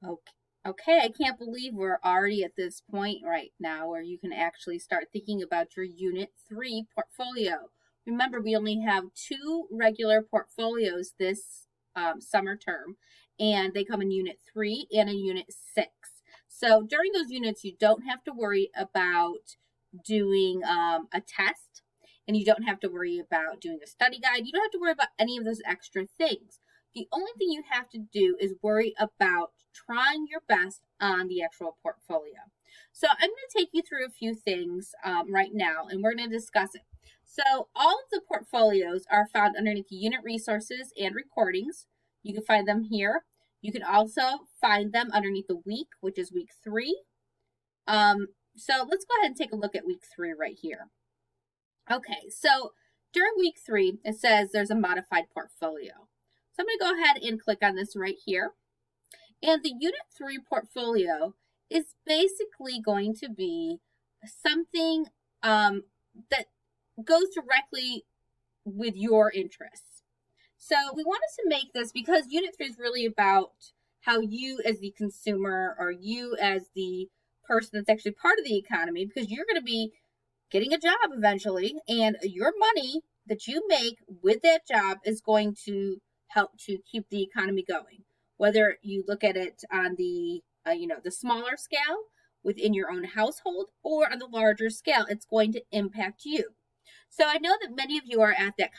Okay. Okay, I can't believe we're already at this point right now where you can actually start thinking about your Unit 3 portfolio. Remember, we only have two regular portfolios this summer term, and they come in Unit 3 and in Unit 6. So during those units, you don't have to worry about doing a test, and you don't have to worry about doing a study guide. You don't have to worry about any of those extra things. The only thing you have to do is worry about trying your best on the actual portfolio. So I'm going to take you through a few things right now, and we're going to discuss it. So all of the portfolios are found underneath the unit resources and recordings. You can find them here. You can also find them underneath the week, which is week 3. So let's go ahead and take a look at week 3 right here. Okay, so during week 3, it says there's a modified portfolio. So I'm going to go ahead and click on this right here. And the Unit 3 portfolio is basically going to be something that goes directly with your interests. So we wanted to make this because Unit 3 is really about how you as the consumer or you as the person that's actually part of the economy, because you're going to be getting a job eventually, and your money that you make with that job is going to help to keep the economy going. Whether you look at it on the the smaller scale within your own household or on the larger scale, it's going to impact you. So I know that many of you are at that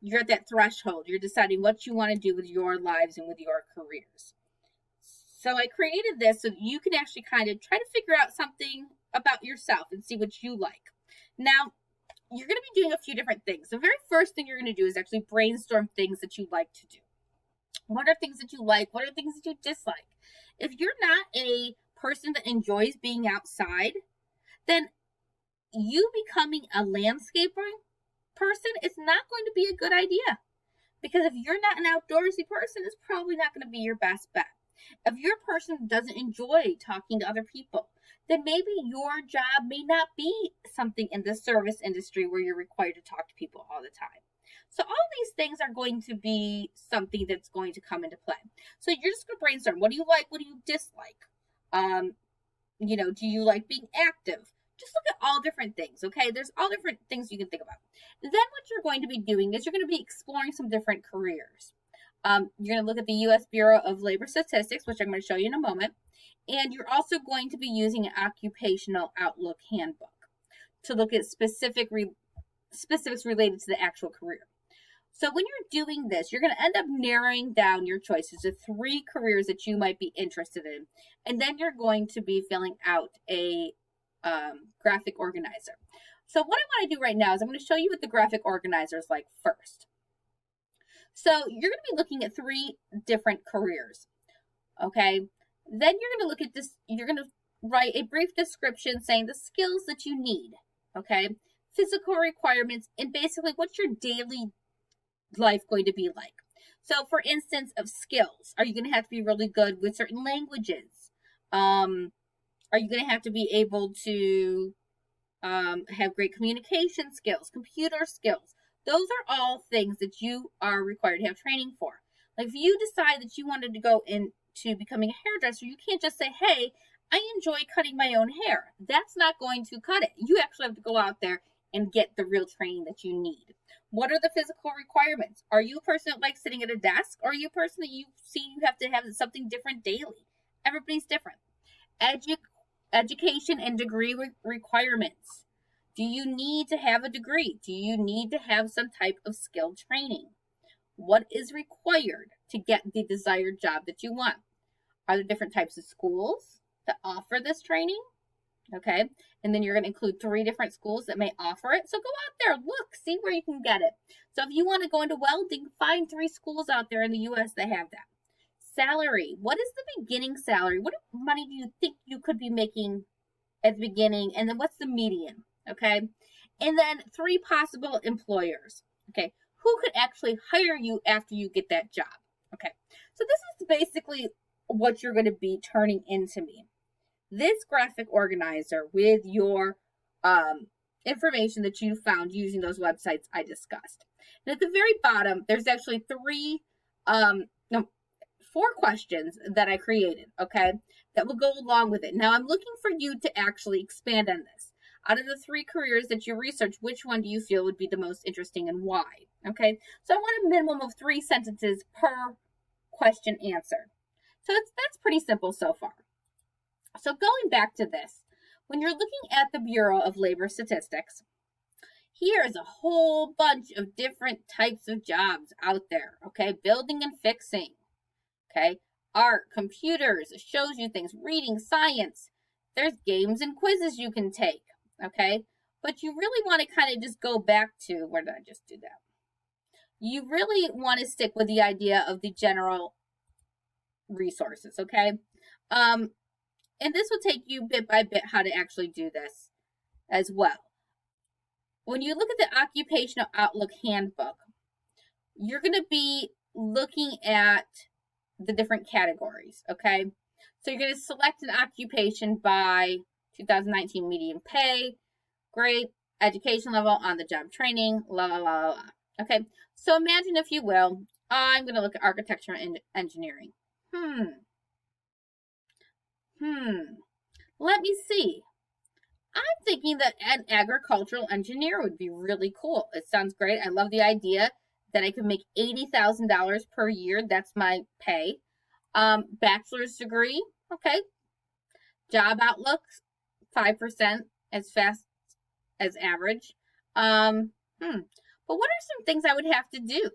you're at that threshold. You're deciding what you want to do with your lives and with your careers. So I created this so you can actually kind of try to figure out something about yourself and see what you like. Now, you're going to be doing a few different things. The very first thing you're going to do is actually brainstorm things that you like to do. What are things that you like? What are things that you dislike? If you're not a person that enjoys being outside, then you becoming a landscaper person is not going to be a good idea. Because if you're not an outdoorsy person, it's probably not going to be your best bet. If you're a person that doesn't enjoy talking to other people, then maybe your job may not be something in the service industry where you're required to talk to people all the time. So all these things are going to be something that's going to come into play. So you're just going to brainstorm. What do you like? What do you dislike? Do you like being active? Just look at all different things, okay? There's all different things you can think about. Then what you're going to be doing is you're going to be exploring some different careers. You're going to look at the U.S. Bureau of Labor Statistics, which I'm going to show you in a moment. And you're also going to be using an occupational outlook handbook to look at specifics related to the actual career. So when you're doing this, you're going to end up narrowing down your choices to 3 careers that you might be interested in. And then you're going to be filling out a graphic organizer. So what I want to do right now is I'm going to show you what the graphic organizer is like first. So you're going to be looking at 3 different careers. Okay. Then you're going to look at this. You're going to write a brief description saying the skills that you need. Okay. Physical requirements and basically what's your daily life going to be like. So for instance of skills, are you going to have to be really good with certain languages? Are you going to have to be able to have great communication skills, computer skills? Those are all things that you are required to have training for. Like if you decide that you wanted to go into becoming a hairdresser, you can't just say, hey, I enjoy cutting my own hair. That's not going to cut it. You actually have to go out there and get the real training that you need. What are the physical requirements? Are you a person that likes sitting at a desk? Or are you a person that you see you have to have something different daily? Everybody's different. Education and degree requirements. Do you need to have a degree? Do you need to have some type of skill training? What is required to get the desired job that you want? Are there different types of schools that offer this training? Okay. And then you're going to include 3 different schools that may offer it. So go out there, look, see where you can get it. So if you want to go into welding, find 3 schools out there in the U.S. that have that. Salary. What is the beginning salary? What money do you think you could be making at the beginning? And then what's the median? Okay. And then 3 possible employers. Okay. Who could actually hire you after you get that job? Okay. So this is basically what you're going to be turning into me. This graphic organizer with your information that you found using those websites I discussed. And at the very bottom, there's actually 4 questions that I created, okay, that will go along with it. Now, I'm looking for you to actually expand on this. Out of the 3 careers that you research, which one do you feel would be the most interesting and why? Okay, so I want a minimum of 3 sentences per question answered. So that's pretty simple so far. So going back to this, when you're looking at the Bureau of Labor Statistics, here's a whole bunch of different types of jobs out there, okay? Building and fixing, okay? Art, computers, it shows you things, reading, science. There's games and quizzes you can take, okay? But you really want to kind of just go back to, where did I just do that? You really want to stick with the idea of the general resources, okay? And this will take you bit by bit how to actually do this as well. When you look at the Occupational Outlook Handbook, you're going to be looking at the different categories, okay? So you're going to select an occupation by 2019 median pay, grade, education level, on-the-job training, la, la, la, la. Okay, so imagine, if you will, I'm going to look at architecture and engineering. Let me see. I'm thinking that an agricultural engineer would be really cool. It sounds great. I love the idea that I could make $80,000 per year. That's my pay. Bachelor's degree. Okay. Job outlook, 5% as fast as average. But what are some things I would have to do?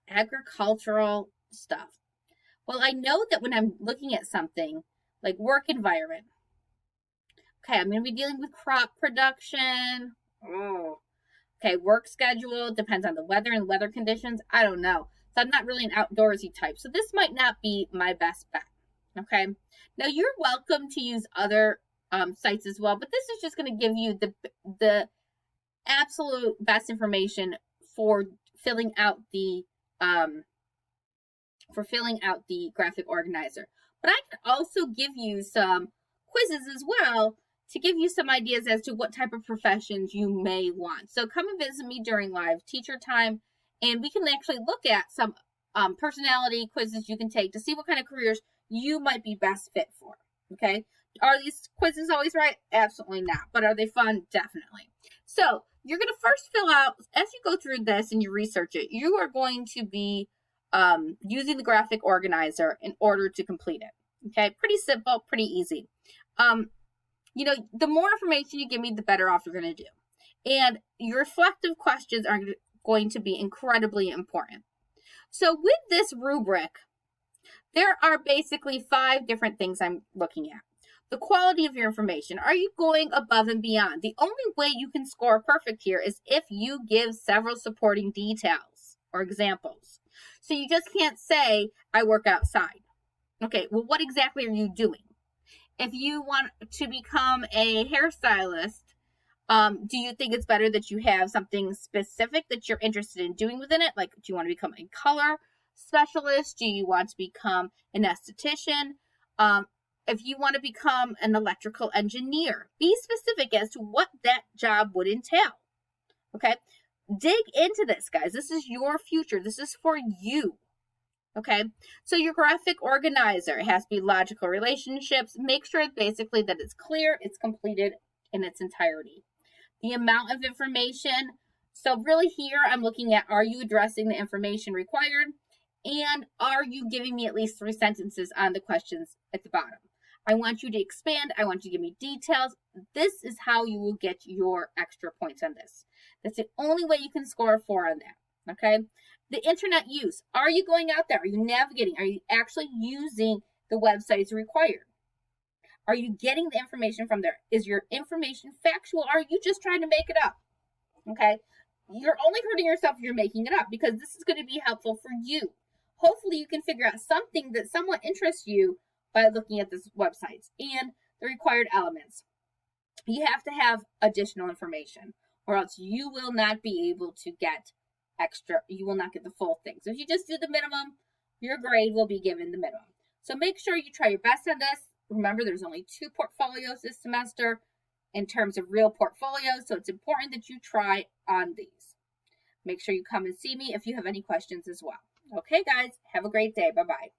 Agricultural stuff. Well, I know that when I'm looking at something like work environment, okay, I'm going to be dealing with crop production. Okay, work schedule depends on the weather and weather conditions. I don't know. So I'm not really an outdoorsy type. So this might not be my best bet. Okay. Now you're welcome to use other sites as well, but this is just going to give you the absolute best information for filling out the graphic organizer. But I can also give you some quizzes as well to give you some ideas as to what type of professions you may want. So come and visit me during live teacher time, and we can actually look at some personality quizzes you can take to see what kind of careers you might be best fit for. Okay. Are these quizzes always right? Absolutely not. But are they fun? Definitely. So you're going to first fill out, as you go through this and you research it, you are going to be using the graphic organizer in order to complete it. Okay. Pretty simple, pretty easy. The more information you give me, the better off you're going to do. And your reflective questions are going to be incredibly important. So with this rubric, there are basically 5 different things I'm looking at. The quality of your information. Are you going above and beyond? The only way you can score perfect here is if you give several supporting details or examples. So you just can't say, I work outside. Okay, well, what exactly are you doing? If you want to become a hairstylist, do you think it's better that you have something specific that you're interested in doing within it? Like, do you want to become a color specialist? Do you want to become an esthetician? If you want to become an electrical engineer, be specific as to what that job would entail. Okay? Dig into this, guys. This is your future. This is for you. Okay? So your graphic organizer has to be logical relationships. Make sure basically that it's clear, it's completed in its entirety. The amount of information. So really here I'm looking at, are you addressing the information required? And are you giving me at least 3 sentences on the questions at the bottom? I want you to expand. I want you to give me details. This is how you will get your extra points on this. That's the only way you can score 4 on that. Okay. The internet use. Are you going out there? Are you navigating? Are you actually using the websites required? Are you getting the information from there? Is your information factual? Or are you just trying to make it up? Okay. You're only hurting yourself if you're making it up, because this is going to be helpful for you. Hopefully you can figure out something that somewhat interests you by looking at this websites and the required elements. You have to have additional information, or else you will not be able to get extra. You will not get the full thing. So if you just do the minimum, your grade will be given the minimum. So make sure you try your best on this. Remember, there's only 2 portfolios this semester in terms of real portfolios, so it's important that you try on these. Make sure you come and see me if you have any questions as well. Okay, guys, have a great day. Bye-bye.